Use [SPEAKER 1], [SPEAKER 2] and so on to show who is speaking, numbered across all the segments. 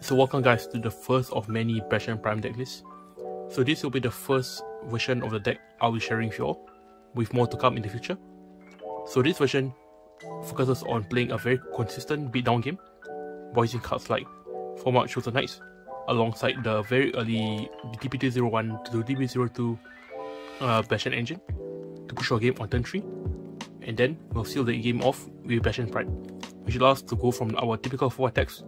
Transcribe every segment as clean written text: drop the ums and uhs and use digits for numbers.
[SPEAKER 1] So welcome guys to the first of many Bastion Prime deck lists. So this will be the first version of the deck I'll be sharing with you all, with more to come in the future. So this version focuses on playing a very consistent beatdown game by using cards like Format Chosen Knights alongside the very early DP201 to DP02 Bastion engine to push our game on turn 3, and then we'll seal the game off with Bastion Prime, which allows us to go from our typical 4 attacks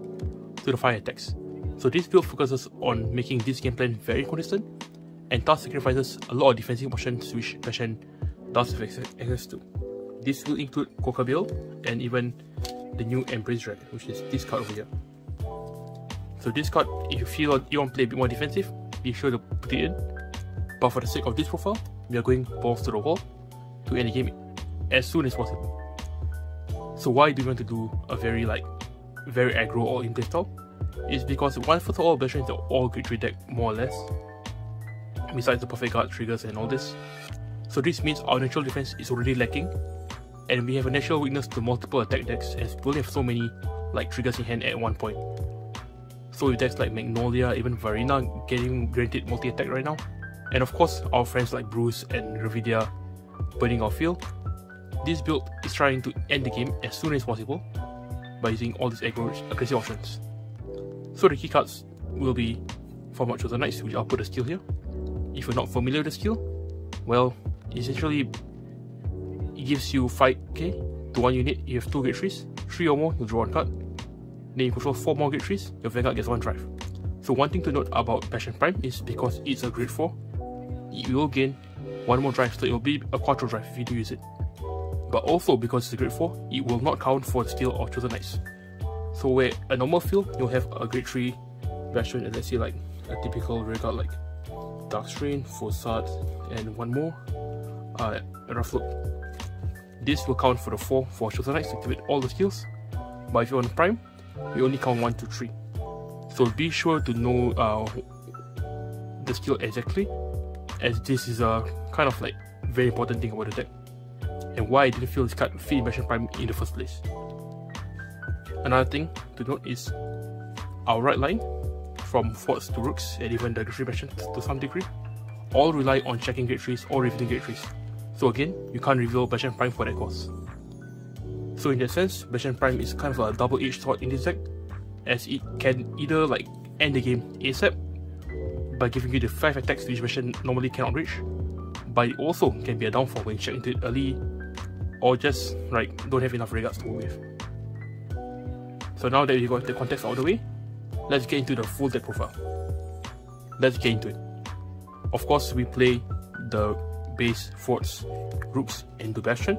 [SPEAKER 1] to the 5 attacks. So this build focuses on making this game plan very consistent and thus sacrifices a lot of defensive options which Bastion does have access to. This will include Kokabille and even the new Embrace Dragon, which is this card over here. So this card, if you feel you want to play a bit more defensive, be sure to put it in. But for the sake of this profile, we are going balls to the wall to end the game as soon as possible. So why do we want to do a very aggro all-in playstyle? It's because first of all, Bastion is an all grade 3 deck more or less, besides the perfect guard triggers and all this. So this means our natural defense is already lacking, and we have a natural weakness to multiple attack decks as we only have so many triggers in hand at one point. So with decks like Magnolia, even Varina getting granted multi-attack right now, and of course our friends like Bruce and Revidia burning our field, this build is trying to end the game as soon as possible by using all these aggressive options. So the key cards will be Format Chosen Knights, which I'll put a skill here. If you're not familiar with the skill, well, essentially it gives you 5k to 1 unit. You have 2 grade 3s, 3 or more, you'll draw 1 card. Then you control 4 more grade 3s, your Vanguard gets 1 drive. So one thing to note about Bastion Prime is because it's a grade 4, you will gain 1 more drive, so it will be a quattro drive if you do use it. But also because it's a grade 4, it will not count for the skill of Chosen Knights. So where a normal field, you'll have a grade 3 Bastion, and let's say like a typical rearguard like Darkstrain, Fossard, and 1 more, Rough Look. This will count for the 4 for Chosen Knights to activate all the skills, but if you want Prime, we only count 1, 2, 3. So be sure to know the skill exactly, as this is a kind of very important thing about the deck, and why I didn't feel this card fit in Bastion Prime in the first place. Another thing to note is our right line, from forts to rooks and even the grade 3 Bastion to some degree, all rely on checking grade 3s or revealing grade 3s. So again, you can't reveal Bastion Prime for that cause. So in that sense, Bastion Prime is kind of a double-edged sword in this deck, as it can either end the game ASAP by giving you the 5 attacks which Bastion normally cannot reach, but it also can be a downfall when you check into it early or just don't have enough regards to work with. So now that we got the context out of the way, let's get into the full deck profile. Let's get into it. Of course, we play the base forts, rooks, and the Bastion,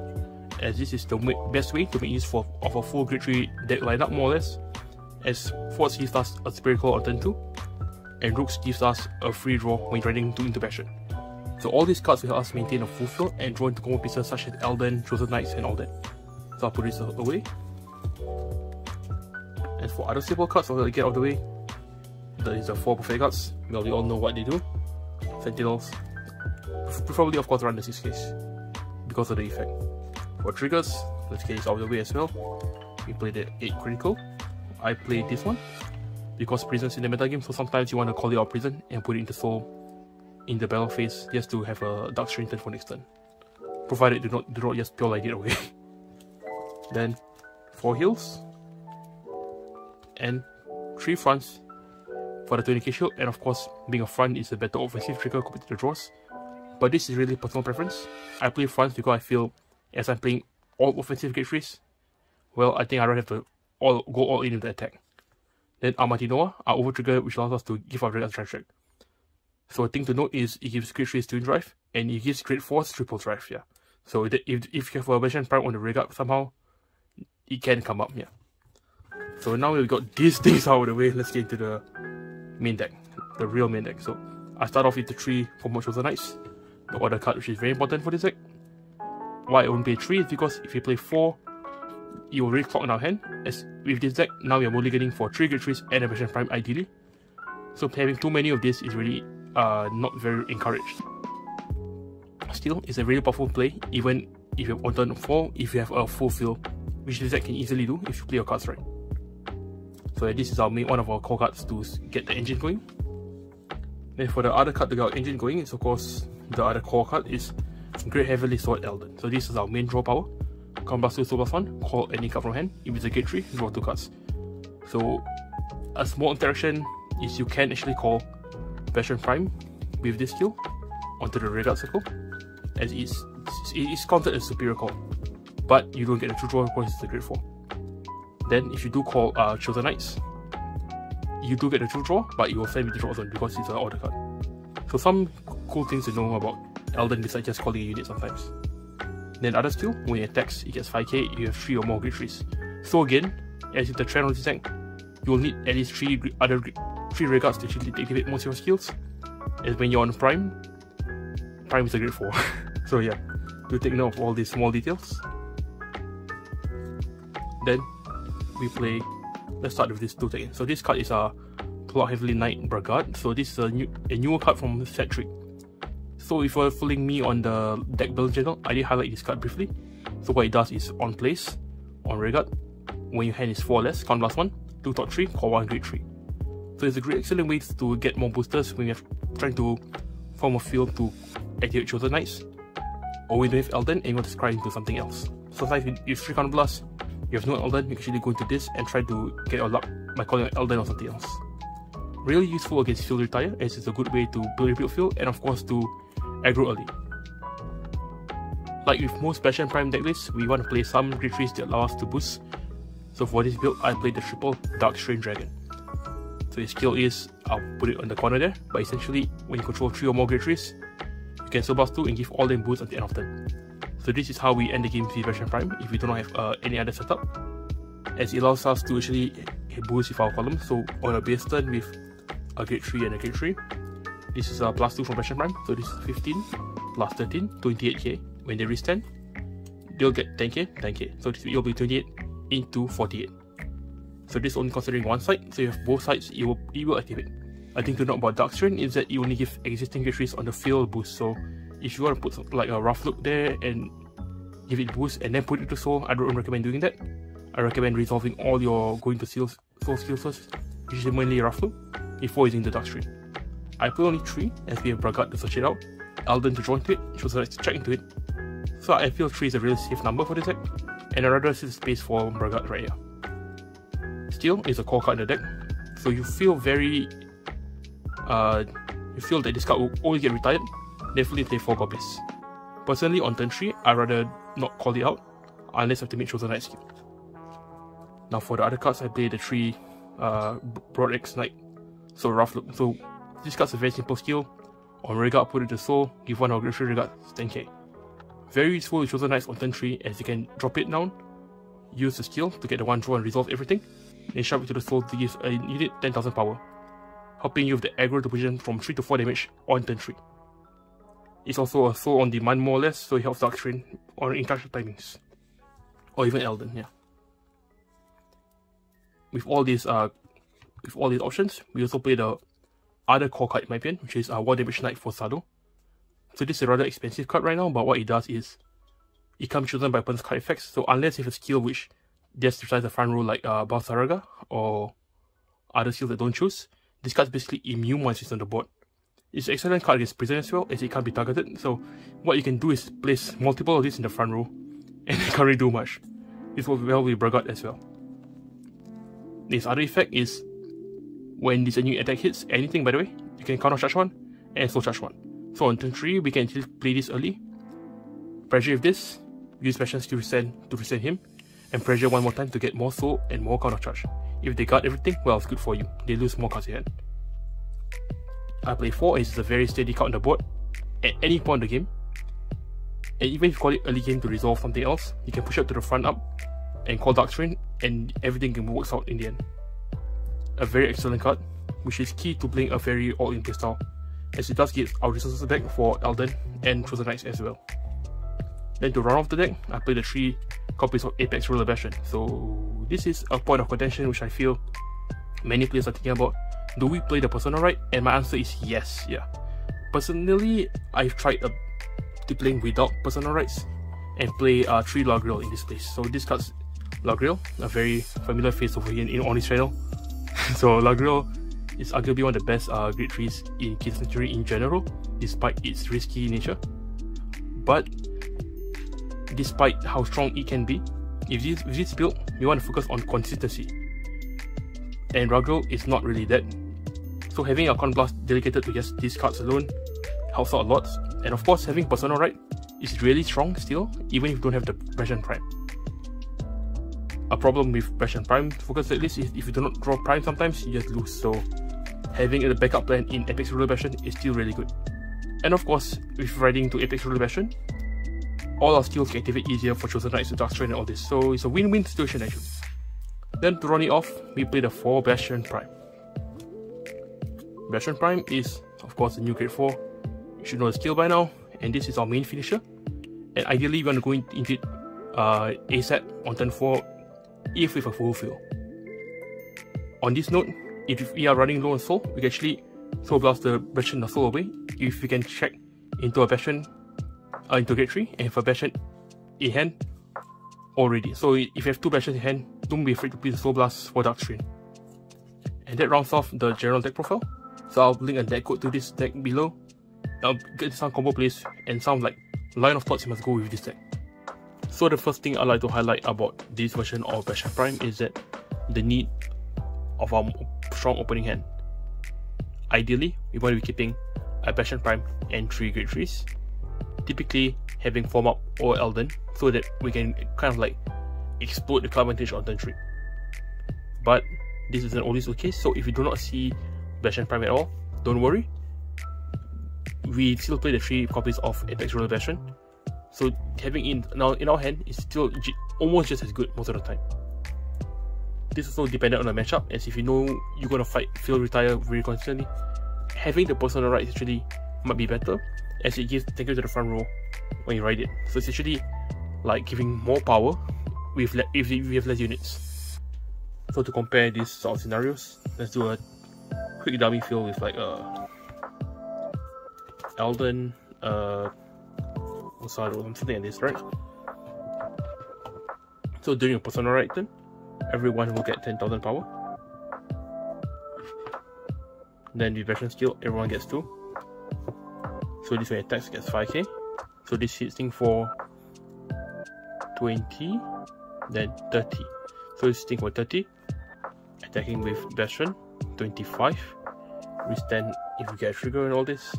[SPEAKER 1] as this is the best way to make use of a full grade 3 deck lineup more or less, as forts gives us a Spiracle on turn 2, and rooks gives us a free draw when running into Bastion. So all these cards will help us maintain a full field and draw into combo pieces such as Elden, Chosen Knights, and all that. So I'll put this away. And for other simple cards, I'll get out of the way. There is the 4 perfect cards. Well, we all know what they do. Sentinels. Preferably, of course, run the 6Ks because of the effect. For triggers, let's get this out of the way as well. We played the 8 critical. I played this one because prison's in the metagame, so sometimes you want to call it out prison and put it into soul in the battle phase just to have a Darkstrain turn for next turn. Provided do not just pure light it away. Then 4 heals and 3 fronts for the 20k shield, and of course being a front is a better offensive trigger compared to the draws, but this is really personal preference. I play fronts because I feel as I'm playing all offensive grade 3s, well, I think I'd rather have to go all in with the attack. Then Armatinoa, our over trigger, which allows us to give our Dragon's drive track. So a thing to note is it gives grade 3s 2 drive, and it gives grade 4s triple drive, yeah. So if you have a Bastion Prime on the rearguard somehow, it can come up, yeah. So now we got these things out of the way, let's get into the main deck, the real main deck. So I start off with the 3 Format Chosen Knights, the order card which is very important for this deck. Why I won't play 3 is because if you play 4, you will really clock in our hand, as with this deck, now we are mulliganing for 3 grade 3s and a Bastion Prime ideally. So having too many of this is really not very encouraged. Still, it's a really powerful play, even if you have on turn 4, if you have a full field, which this deck can easily do if you play your cards right. So this is our main one of our core cards to get the engine going. Then for the other card to get our engine going, it's of course the other core card is Great Heavenly Sword Elden. So this is our main draw power. Combat +2, soul +1, call any card from hand. If it's a gate 3, draw 2 cards. So a small interaction is you can actually call Bastion Prime with this skill onto the Vanguard circle, as it is counted as superior call, but you don't get the true draw because it's a grade 4. Then if you do call Chosen Knights, you do get the true draw, but you will send with the draw zone because it's an order card. So some cool things to know about Elden besides just calling a unit sometimes. Then other skill, when it attacks, it gets 5k, you have 3 or more grade 3s. So again, as with the trend of this deck, you will need at least 3 regards to actually activate most of your skills. As when you're on Prime is a grade 4. So yeah, do take note of all these small details. Then we play, let's start with this 2 tech. So this card is a Pull Out Heavily Knight Vanguard. So this is a newer card from set trick. So if you're following me on the deck build channel, I did highlight this card briefly. So what it does is on place, on Vanguard, when your hand is 4 or less, count +1, 2 top 3, call 1 grade 3. So it's a great excellent way to get more boosters when you're trying to form a field to activate Chosen Knights, or when you have Elden and you want to scry into something else. Sometimes if 3 count blast, you have no Elden, you can actually go into this and try to get your luck by calling Elden or something else. Really useful against field retire, as it's a good way to build a build field and of course to aggro early. Like with most Bastion Prime decklists, we want to play some grade 3s that allow us to boost. So for this build, I played the triple Dark Strain Dragon. So his skill is, I'll put it on the corner there, but essentially when you control 3 or more grade 3s, you can soul +2 and give all them boosts at the end of turn. So this is how we end the game with Bastion Prime if we do not have any other setup, as it allows us to actually boost with our column. So on a base turn with a grade 3 and a grade 3, this is a +2 from Bastion Prime, so this is 15 plus 13, 28k. When they restand, they'll get 10k, 10k. So this will be 28 into 48. So this is only considering one side, so you have both sides, it will activate. A thing to note about Dark Strain is that you only give existing grade 3s on the field boost. So if you want to put like a rough look there and give it boost and then put it to soul, I don't recommend doing that. I recommend resolving all your going to soul skills first, which is mainly rough look, before using the Dark Strain. I play only 3 as we have Vanguard to search it out, Elden to draw into it, Chosen Knights to check into it. So I feel 3 is a really safe number for this deck, and I rather see the space for Vanguard right here. Steel is a core card in the deck, so you feel very you feel that this card will always get retired. Definitely play 4 copies. Personally, on turn 3, I'd rather not call it out unless I have to make Chosen Knight skill. Now for the other cards, I play the 3 Broad X Knight, so rough look. So this card's a very simple skill. On Vanguard, put it to soul, give 1 or grade 3 Vanguard, 10k. Very useful with Chosen Knights on turn 3, as you can drop it down, use the skill to get the 1 draw and resolve everything, then shove it to the soul to give a unit 10,000 power, helping you with the aggro to position from 3 to 4 damage on turn 3. It's also a soul on demand more or less, so it helps Dark Strain on interaction timings. Or even Elden, yeah. With all these options, we also play the other core card in my opinion, which is 1 damage Knight for Sado. So this is a rather expensive card right now, but what it does is it comes chosen by opponent's card effects. So unless you have a skill which just decides the front row like Balsaraga or other skills that don't choose, this card is basically immune once it's on the board. It's an excellent card against prison as well, as it can't be targeted. So what you can do is place multiple of these in the front row, and it can't really do much. This works well with Vanguard as well. This other effect is when this new attack hits anything, by the way, you can counter charge 1 and soul charge 1. So on turn 3, we can actually play this early, pressure with this, use Bastion to resend him, and pressure 1 more time to get more soul and more counter charge. If they got everything, well, it's good for you. They lose more cards in hand. I play 4 as it's a very steady card on the board at any point in the game. And even if you call it early game to resolve something else, you can push up to the front up and call Dark Strain, and everything works out in the end. A very excellent card, which is key to playing a very all-in playstyle, as it does give our resources back for Elden and Chosen Knights as well. Then to round off the deck, I play the 3 copies of Apex Ruler Bastion. So this is a point of contention which I feel many players are thinking about. Do we play the Persona right? And my answer is yes, yeah. Personally, I've tried to playing without Persona rights and play 3 Lagriel in this place. So this card's Lagriel, a very familiar face over here on this channel. So Lagrel is arguably one of the best grade 3s in Kith Century in general, despite its risky nature. But despite how strong it can be, with this build, we want to focus on consistency. And Lagrel is not really that. So having a Con Blast dedicated to just these cards alone helps out a lot. And of course, having Persona Rite is really strong still, even if you don't have the Bastion Prime. A problem with Bastion Prime focus at least is if you do not draw Prime sometimes, you just lose. So having a backup plan in Apex Ruler Bastion is still really good. And of course, with riding to Apex Ruler Bastion, all our skills can activate easier for Chosen Knights, Dark Strain and all this. So it's a win-win situation actually. Then to run it off, we play the 4 Bastion Prime. Bastion Prime is of course a new grade 4. You should know the skill by now, and this is our main finisher. And ideally we want to go into it ASAP on turn 4 if with a full fill. On this note, if we are running low on soul, we can actually Soul Blast the Bastion of Soul away if we can check into a Bastion into grade 3 and have a Bastion in hand already. So if you have 2 Bastions in hand, don't be afraid to play the Soul Blast for Dark Strain. And that rounds off the general deck profile. So I'll link a deck code to this deck below. I'll get some combo plays and some like line of thoughts you must go with this deck. So the first thing I'd like to highlight about this version of Bastion Prime is that the need of our strong opening hand. Ideally, we want to be keeping a Bastion Prime and 3 grade 3s, typically having Form Up or Elden, so that we can kind of like explode the card advantage on turn 3. But this isn't always the case, so if you do not see Bastion Prime at all, don't worry. We still play the 3 copies of Apex Ruler Bastion, so having it now in our hand is still almost just as good most of the time. This is also dependent on the matchup, as if you know you're gonna fight fail retire very constantly, having the Persona Rite actually might be better, as it gives tanker to the front row when you ride it. So it's actually like giving more power with if we have less units. So to compare these sort of scenarios, let's do a quick dummy fill with like Elden, something like this, right? So during a Persona Rite turn, everyone will get 10,000 power. Then with Bastion skill, everyone gets 2. So this way attacks gets 5k. So this hits thing for 20, then 30. So this thing for 30. Attacking with Bastion, 25. Withstand if you get a trigger and all this.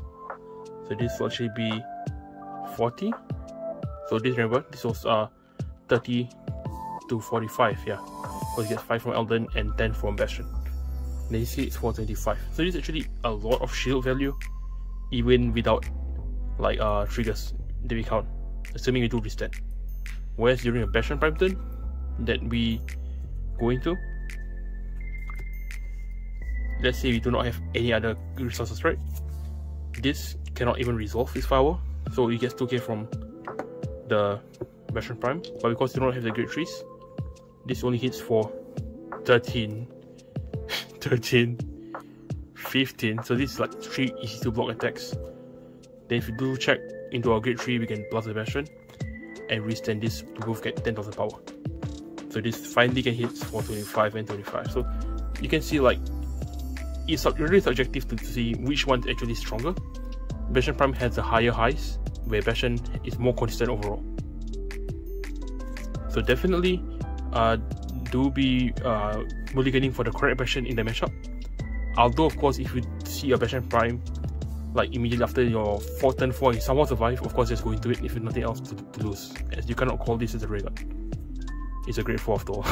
[SPEAKER 1] So this will actually be 40. So this, remember, this was 30 to 45, yeah. So you get 5 from Elden and 10 from Bastion. Then you see it's 425. So this is actually a lot of shield value, even without like triggers that we count, assuming we do withstand. Whereas during a Bastion Prime turn that we go into, let's say we do not have any other resources, right? This cannot even resolve this power, so it gets 2k from the Bastion Prime, but because you don't have the grade 3s, this only hits for 13, 13, 15, so this is like 3 easy to block attacks. Then if you do check into our grade 3, we can plus the Bastion and withstand this to both get 10,000 power. So this finally can hit for 25 and 25. So you can see like it's really subjective to see which one's actually stronger. Bastion Prime has the higher highs, where Bastion is more consistent overall. So definitely do be mulliganing for the correct Bastion in the matchup. Although of course if you see a Bastion Prime like immediately after your 4th turn 4 and you somehow survive, of course just go into it if there's nothing else to lose, as you cannot call this as a regular. It's a grade 4 after all.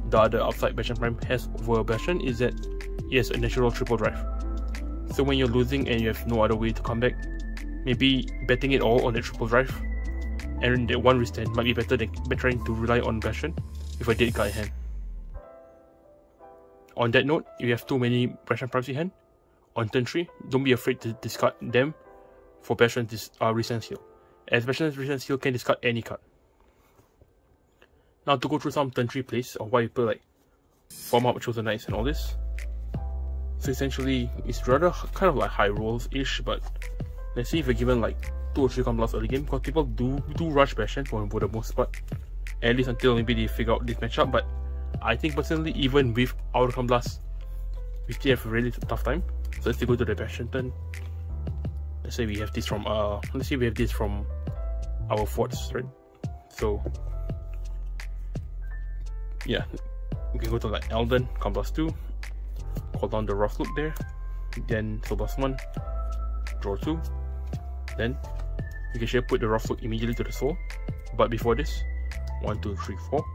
[SPEAKER 1] The other upside Bastion Prime has over Bastion is that it has a natural triple drive. So when you're losing and you have no other way to come back, maybe betting it all on the triple drive and that one withstand might be better than trying to rely on Bastion with a dead card in hand. On that note, if you have too many Bastion Primes in hand, on turn 3, don't be afraid to discard them for Bastion's recent heal, as Bastion's recent heal can discard any card. Now to go through some turn 3 plays of why people like Form Up Chosen Knights and all this. So essentially, it's rather kind of like high rolls-ish, but let's see if we're given like 2 or 3 combos early game, because people do rush Bastion for the most part, at least until maybe they figure out this matchup. But I think personally, even with Outcome Blast, we still have a really tough time. So let's go to the Bastion turn. Let's say we have this from our forts, right? So yeah, we can go to like Elden, come +2, call down the Rough Look there, then so +1, draw 2, then you can put the Rough Look immediately to the soul. But before this, 1, 2, 3, 4,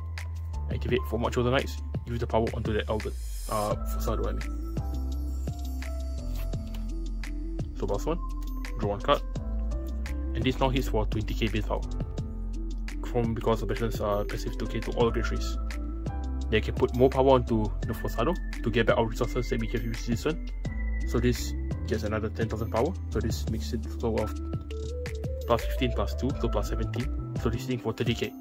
[SPEAKER 1] activate 4 March of the Knights, use the power onto the Elden, Forsado I mean. So +1, draw 1 card, and this now hits for 20k base power. Because the Bastion's passive 2k to all great trees. They can put more power onto the Forsado to get back our resources that we can use this turn. So this gets another 10,000 power. So this makes it so of +15 +2, so +17. So this thing for 30k.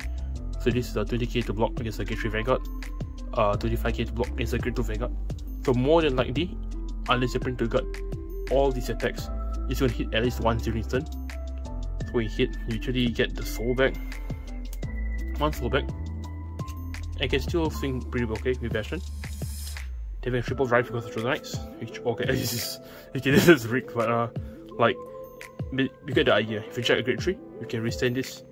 [SPEAKER 1] So this is a 20k to block against a Grade 3 Vanguard, 25k to block against a Grade 2 Vanguard. So more than likely, unless you print to gut all these attacks, it's going to hit at least once during turn. So when you hit, you usually get the soul back. 1 soul back. I can still swing pretty okay with Bastion. They have a triple drive because of the Knights, which okay, this is rigged, but like you get the idea. If you check a Grade 3, you can resend this,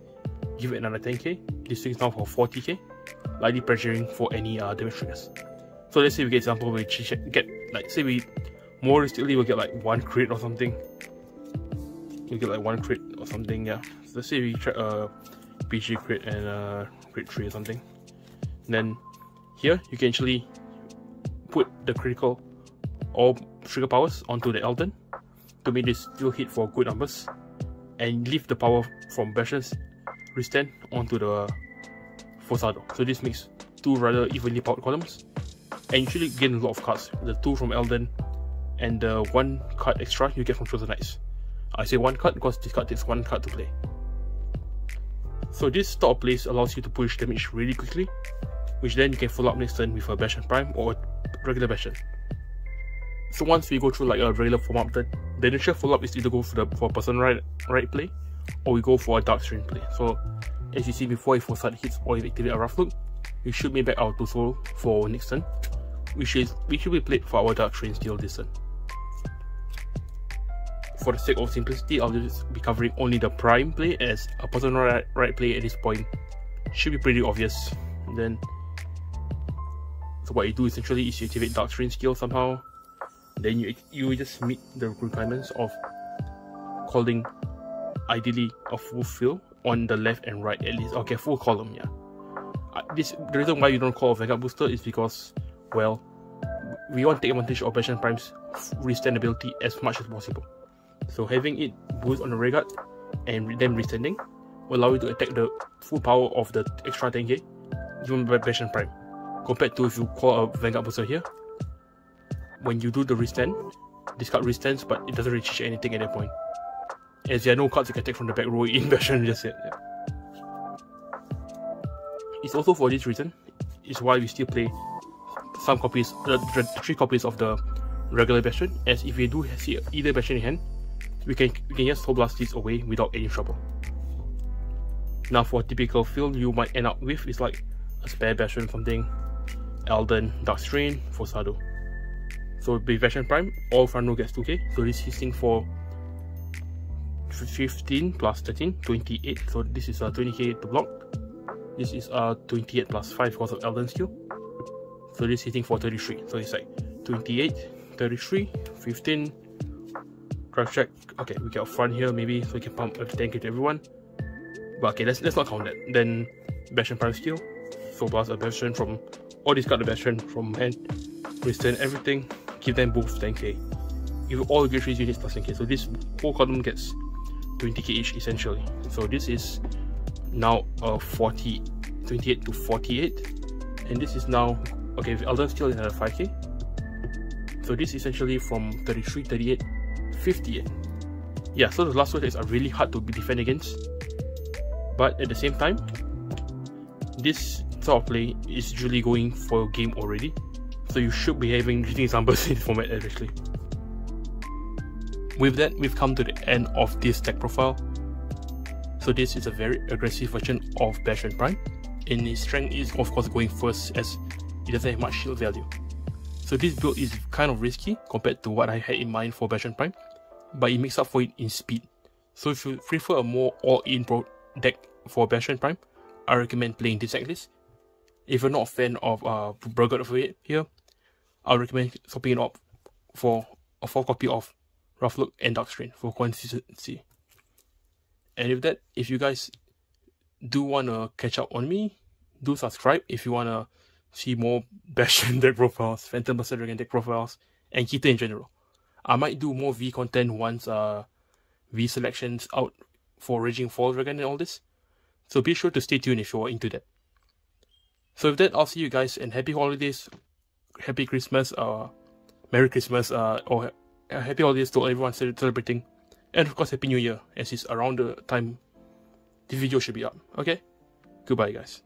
[SPEAKER 1] give it another 10k. This swings now for 40k, lightly pressuring for any damage triggers. So let's say we get example where we get like, say we more realistically we'll get like 1 crit or something. We get like 1 crit or something, yeah. So let's say we try a PG crit and crit 3 or something. Then here you can actually put the critical or trigger powers onto the Elden to make this still hit for good numbers, and leave the power from Bastion's restand onto the Forsado. So this makes 2 rather evenly powered columns, and you usually gain a lot of cards. The 2 from Elden and the 1 card extra you get from Chosen Knights. I say 1 card because this card takes 1 card to play. So this style of plays allows you to push damage really quickly, which then you can follow up next turn with a Bastion Prime or a regular Bastion. So once we go through like a regular form-up turn, the initial follow-up is either go for person right play, or we go for a Dark Strain play. So as you see before, if Forsado hits or if activate a Rough Look, we should make back our 2 soul for next turn, which should be played for our Dark Strain still this turn. For the sake of simplicity, I'll just be covering only the Prime play, as a person right play at this point should be pretty obvious. And then, so what you do essentially is you activate Dark Strain skill somehow. Then you just meet the requirements of calling ideally a full fill on the left and right at least. Okay, full column, yeah. The reason why you don't call a Vanguard booster is because, well, we want to take advantage of Bastion Prime's restand ability as much as possible. So having it boost on the Vanguard and then restanding will allow you to attack the full power of the extra 10k given by Bastion Prime, compared to if you call a Vanguard booster here. When you do the restand, this card restands, but it doesn't really change anything at that point, as there are no cards you can take from the back row in Bastion just yet. Yeah. It's also for this reason is why we still play some copies, 3 copies of the regular Bastion, as if we do see either Bastion in hand, we can just Soul Blast this away without any trouble. Now for a typical field you might end up with is like a spare Bastion something, Elden, Dark Strain, Forsado. So with Bastion Prime, all front row gets 2k, so this is hitting for 15 plus 13, 28, so this is 20k to block. This is 28 plus 5 because of Elden skill. So this is hitting for 33, so it's like 28, 33, 15, drive check. Okay, we get a front here maybe, so we can pump a 10k to everyone. But okay, let's not count that. Then Bastion Prime skill, so plus a Bastion from, or discard the Bastion from hand, return everything, give them both 10k. Give all the Grade 3 units plus 10k, so this whole column gets 20k each essentially. So this is now 28 to 48, and this is now, okay, with Elden skill is another 5k. So this is essentially from 33, 38, 58. Yeah, so the last two attacks are really hard to defend against, but at the same time, this sort of play is usually going for a game already, so you should be having shooting numbers in this format actually. With that, we've come to the end of this deck profile. So this is a very aggressive version of Bastion Prime, and his strength is of course going first, as it doesn't have much shield value. So this build is kind of risky compared to what I had in mind for Bastion Prime, but it makes up for it in speed. So if you prefer a more all-in pro deck for Bastion Prime, I recommend playing this deck list. If you're not a fan of Vanguard of it here, I recommend swapping it up for a 4 copy of Rough Look and Dark Strain for consistency. And with that, if you guys do want to catch up on me, do subscribe if you want to see more Bastion deck profiles, Phantom Buster Dragon deck profiles, and Keter in general. I might do more V content once V selections out for Raging Fall Dragon and all this. So be sure to stay tuned if you're into that. So with that, I'll see you guys, and happy holidays, happy Christmas, Merry Christmas, or happy holidays to everyone celebrating, and of course Happy New Year, as it's around the time the video should be up. Okay, goodbye guys.